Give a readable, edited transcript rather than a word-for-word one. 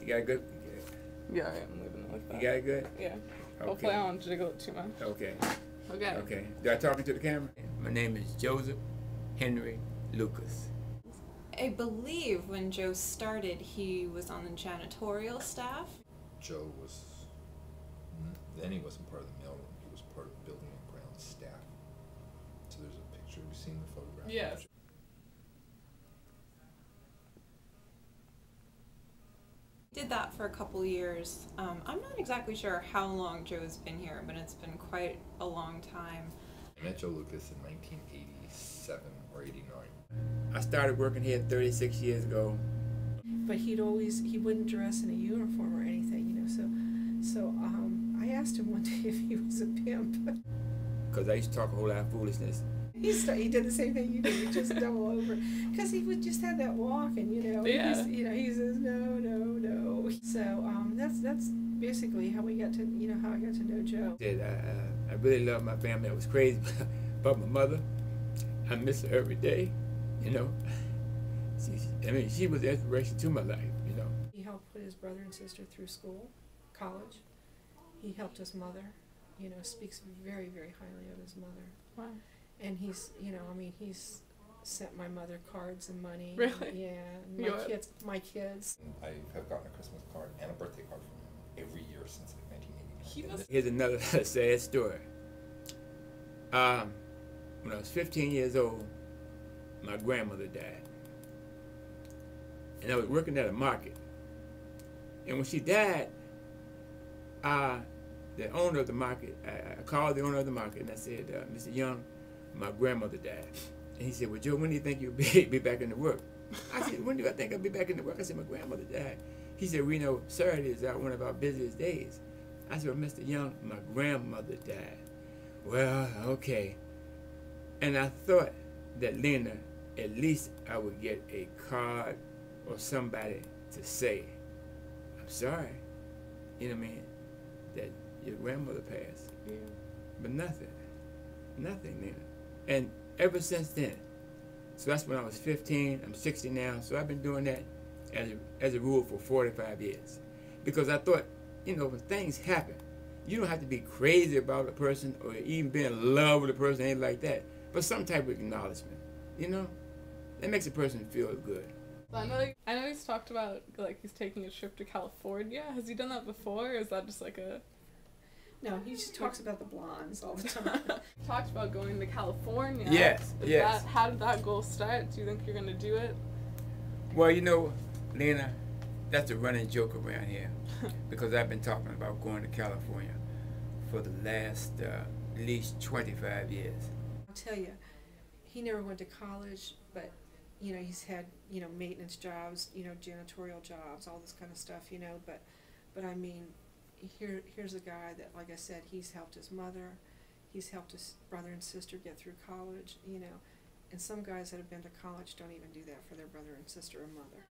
You got it good? Yeah, I'm leaving it like that. You got it good? Yeah. Okay. Hopefully I don't jiggle it too much. Okay. Okay. Okay. Do I talking to the camera? My name is Joseph Henry Lucas. I believe when Joe started, he was on the janitorial staff. Joe was, then he wasn't part of the mailroom, he was part of building and grounds staff. So there's a picture, have you seen the photograph? Yes. Did that for a couple years. I'm not exactly sure how long Joe's been here, but it's been quite a long time. I met Joe Lucas in 1987 or 89. I started working here 36 years ago. But he wouldn't dress in a uniform or anything, you know, so I asked him one day if he was a pimp. Because I used to talk a whole lot of foolishness. He did the same thing you did, he just double over. Because he would just have that walk and, you know, Yeah. he says, no, no, no. So that's basically how we got to, you know, how I got to know Joe. I really love my family. I was crazy about my mother. I miss her every day, you know. She was the inspiration to my life, you know. He helped put his brother and sister through school, college. He helped his mother, you know, speaks very, very highly of his mother. Wow. And he's, you know, I mean, he's sent my mother cards and money. Really? Yeah. And my kids. And I have gotten a Christmas card and a birthday card from him every year since like 1989. He must. Here's another sad story. When I was 15 years old, my grandmother died. And I was working at a market. And when she died, the owner of the market, I called the owner of the market and I said, Mr. Young, my grandmother died. And he said, well, Joe, when do you think you'll be back into work? I said, when do I think I'll be back into work? I said, my grandmother died. He said, we know Saturday is one of our busiest days. I said, well, Mr. Young, my grandmother died. Well, okay. And I thought that Lena, at least I would get a card or somebody to say, I'm sorry, you know what I mean, that your grandmother passed. Yeah. But nothing, Lena. And ever since then, so that's when I was 15, I'm 60 now, so I've been doing that as a rule for 45 years. Because I thought, you know, when things happen, you don't have to be crazy about a person or even be in love with a person, anything like that, but some type of acknowledgement, you know? That makes a person feel good. I know he's talked about, like, he's taking a trip to California. Has he done that before, or is that just like a... No, he just talks about the blondes all the time. Talked about going to California. Yes, yes. How did that goal start? Do you think you're going to do it? Well, you know, Lena, that's a running joke around here because I've been talking about going to California for the last at least 25 years. I'll tell you, he never went to college, but, you know, he's had, you know, maintenance jobs, you know, janitorial jobs, all this kind of stuff, you know, but I mean, here's a guy that, like I said, he's helped his mother, he's helped his brother and sister get through college, you know, and some guys that have been to college don't even do that for their brother and sister or mother.